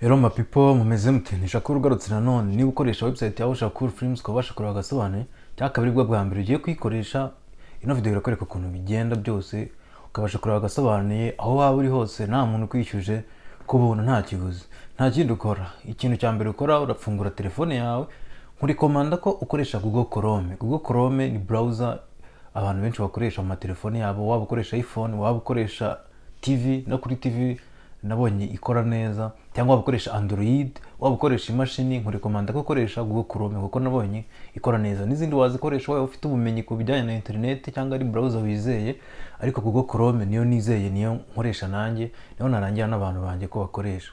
Hello my people, mumeze mute? Nishakuru ugarutse nanone. Niba ukoresha website yawe Shakur Films ukabasha kureba agasobanuye cyangwa kabiri bwa mbere ugiye kuyikoresha, ino video irakwereka ukuntu bigenda byose, ukabasha kureba agasobanuye aho waba uri hose, nta muntu kwishyuje ku buntu, nta kiguzi, nta kindi ukora. Ikintu cya mbere ukora, urafungura telefone yawe, nkuri komanda ko ukoresha Google Chrome. Google Chrome ni browser abantu benshi bakoresha mu matelefone yabo, waba ukoresha iPhone, waba ukoresha TV, no kuri TV nabonye ikora neza, cyangwa waba ukoresha Android, waba ukoresha imashini, nkuri komanda ko ukoresha Google Chrome kuko nabonye ikora neza. N'izindi wazikoresha wowe ufite ubumenyi ku bijyanye na internet cyangwa ari browser wizeye, ariko Google Chrome niyo nizeye, niyo nkoresha nanjye, niyo narangira n'abantu banjye ko bakoresha.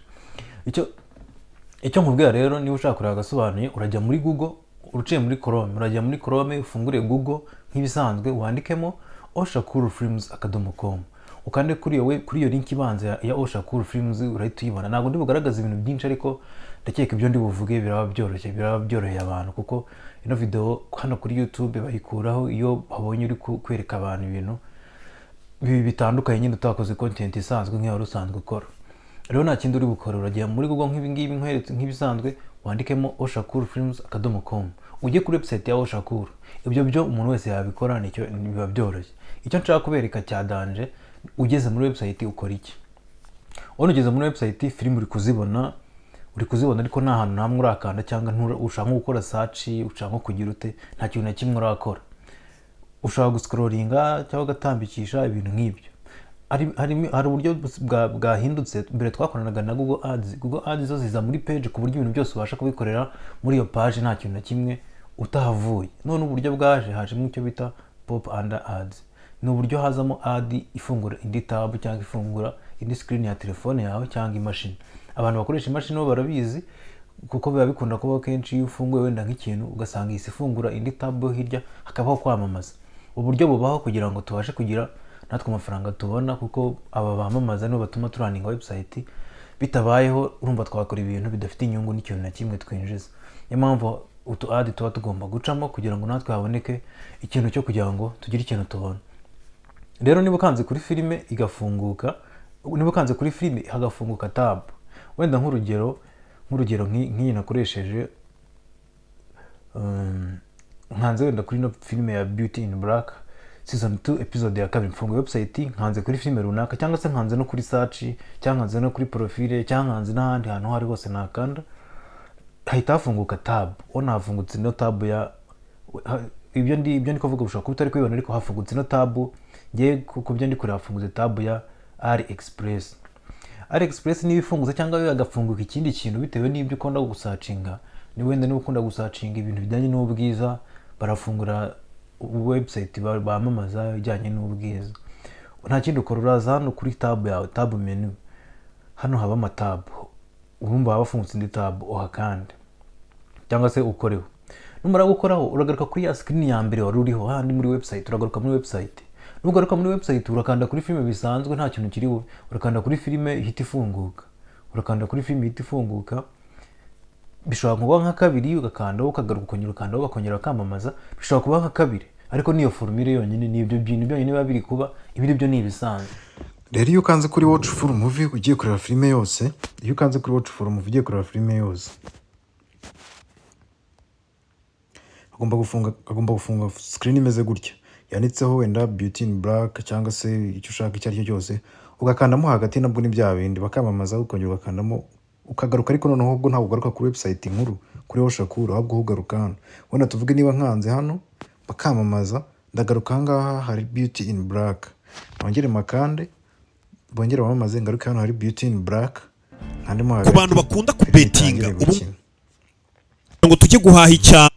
Icyo nkubwira rero, niba ushaka kureba agasobanuye, urajya muri Google, uruciye muri Chrome, urajya muri Chrome, ufungure Google nk'ibisanzwe, wandikemo oshakurfilms.com, ukande kuri iyo link ibanza ya Shakur Films, urahita uyibona. Ntabwo ndi bugaragaza ibintu byinshi, ariko ndakeka ibyo ndi buvuge biraba byoroheye abantu, kuko ino video hano kuri YouTube bayikuraho iyo babonye uri kwereka abantu ibintu bitandukanye, nyine utakoze content isanzwe nk'iyo usanzwe ukora. Rero nta kindi uri bukora, urajya muri Google nk'ibingibi nkweretse nk'ibisanzwe, wandikemo oshakurfilms.com, ujye kuri website ya Shakur. Ibyo byo umuntu wese yabikora, nicyo biba byoroshye. Icyo nshaka kubereka cya danje, ugeze muri website ukora iki? Ugeze muri website, film uri kuzibona ariko nta hantu namwe urakanda, cyangwa ushaka gukora search, ushaka kugira ute, nta kintu na kimwe urakora. Ushaka guscrollinga cyangwa gatambikisha ibintu nk'ibyo. Hari uburyo bwahindutse. Mbere twakoranaga na Google Ads. Google Ads zo ziza muri page ku buryo ibintu byose ubasha kubikorera muri iyo page, nta kintu na kimwe utahavuye. None uburyo bwaje, hajemo icyo bita pop under ads. Ni uburyo hazamo ad ifungura indi tab cyangwa ifungura indi screen ya telefone yawe cyangwa imashini. Abantu bakoresha imashini bo barabizi, kuko biba bikunda kuba kenshi iyo ufunguye wenda nk'ikintu ugasanga isi ifungura indi tab hirya, hakabaho kwamamaza. Uburyo bubaho kugira ngo tubashe kugira natwe amafaranga tubona, kuko aba bamamaza nibo batuma turaninga website. Bitabayeho urumva twakora ibintu bidafite inyungu n'ikintu na kimwe twinjiza. Niyo mpamvu utu ad tuba tugomba gucamo kugira ngo natwe haboneke ikintu cyo kugira ngo tugire ikintu tubona. Rero niba ukanze kuri filime igafunguka, niba ukanze kuri filime hagafunguka tab, wenda nk'urugero nk'iyi nakoresheje, nkanze wenda kuri no filime ya Beauty in Black season 2 episode ya 2, mfunguye website, nkanze kuri filime runaka, cyangwa se nkanze no kuri search, cyangwa nkanze no kuri profile, cyangwa nkanze n'ahandi hantu hari hose nakanda, hahita hafunguka tab. Hafungutse no tab ya ibyo ndi kuvuga, ushobora kuba utari kubibona, ariko hafungutse no tab. Ngiye ku byo ndi kureba, hafungutse tab ya AliExpress. AliExpress niba ifunguze cyangwa yagafunguka ikindi kintu bitewe n'ibyo ukunda gusacinga, ni wenda niba ukunda gusacinga ibintu bijyanye n'ubwiza, barafungura website bamamaza ijyanye n'ubwiza. Nta kindi ukora, uraza hano kuri tab yawe, tab menu, hano haba amatab, urumva haba hafungutse indi tab, uhakande cyangwa se ukoreho. Numara gukoraho, uragaruka kuri ya screen ya mbere wari uriho handi muri website, uragaruka muri website. Nugaruka muri website, urakanda kuri filime bisanzwe, nta kintu kiriho, urakanda kuri filime ihita ifunguka. Urakanda kuri filime ihita ifunguka, bishobora kuba nka kabiri, ugakandaho, ukagaruka, ukongera ukandaho, bakongera bakamamaza. Bishobora kuba nka kabiri, ariko niyo formule yonyine, ni ibyo bintu byonyine biba biri kuba, ibiri byo ni ibisanzwe. Rero iyo ukanze kuri watch full movie ugiye kureba filime yose, agomba gufunga screen imeze gutya, yanditseho wenda Beauty in Black cyangwa se icyo ushaka icyo ari cyo cyose, ugakandamo hagati, nabwo ni bya bindi bakamamaza, ukongera ugakandamo, ukagaruka. Ariko noneho ubwo ntabwo ugaruka kuri website nkuru kuri Shakur, ahubwo ugaruka hano. Wenda tuvuge niba nkanze hano bakamamaza, ndagaruka ahangaha hari Beauty in Black, nongere makande, bongere bamamaze, ngaruka hano hari Beauty in Black, nkandimo hagati. Ku bantu bakunda kubetinga ubu ngo tujye guhaha icya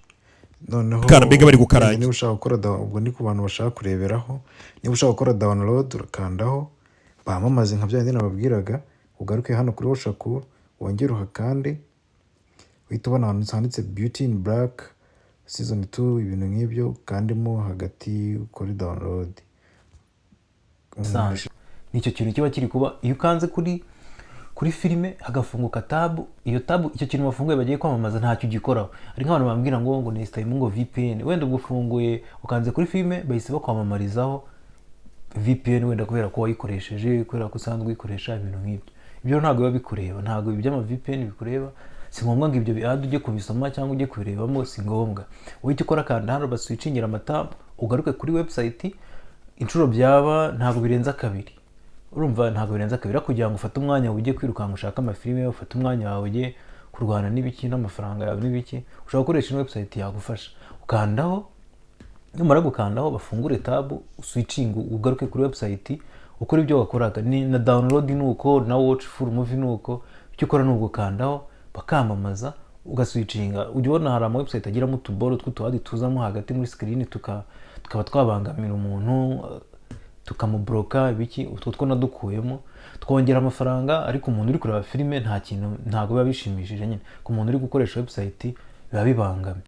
noneho mbega bari gukaranya. Niba ushaka gukora ubwo ni ku bantu bashaka kureberaho, niba ushaka gukora download urakandaho, bamamaze nka bya bindi nababwiraga, ugaruke hano kuri Shakur, wongere uhakande, uhita ubona ahantu handitse Beauty in Black season 2, ibintu nk'ibyo, kandimo hagati ukore download. Nicyo kintu kiba kiri kuba iyo ukanze kuri filime hagafunguka tab. Iyo tab, icyo kintu bafunguye bagiye kwamamaza, ntacyo ugikoraho. Ari nk'abantu bambwira ngo ni time ngo VPN, wenda ubwo ufunguye ukanze kuri filime, bahise bakwamamarizaho VPN, wenda kubera ko wayikoresheje, kubera ko usanzwe uyikoresha ibintu nk'ibyo. ibyo ntabwo biba bikureba, ntabwo iby'ama VPN bikureba, si ngombwa ngo ibyo bihade ujye kubisoma cyangwa ujye kubirebamo, si ngombwa. Wowe icyo ukora kanda hano baswitchingira amatab, ugaruke kuri website, inshuro byaba ntabwo birenza kabiri, urumva ntabwo birenza kabiri, kugira ngo ufate umwanya ujye kwirukanka ushaka amafilime, ufate umwanya wawe ujye kurwana n'ibiki n'amafaranga yawe n'ibiki, ushobora gukoresha website yagufasha. Ukandaho, numara gukandaho bafungure tab, switching ugaruke kuri website, ukora ibyo wakoraga ni na download nuko na watch full movie nuko, icyo ukora ni ugukandaho bakamamaza ugaswitchinga. Ujya ubona hari ama website agiramo utuboro tw'utuhadi tuzamo hagati muri screen tukaba twabangamira umuntu, tukamubloka ibiki, utwo two nadukuyemo, twongera amafaranga, ariko umuntu uri kureba filime nta kintu, ntago biba bishimishije nyine. Ku muntu uri gukoresha website biba bibangamye.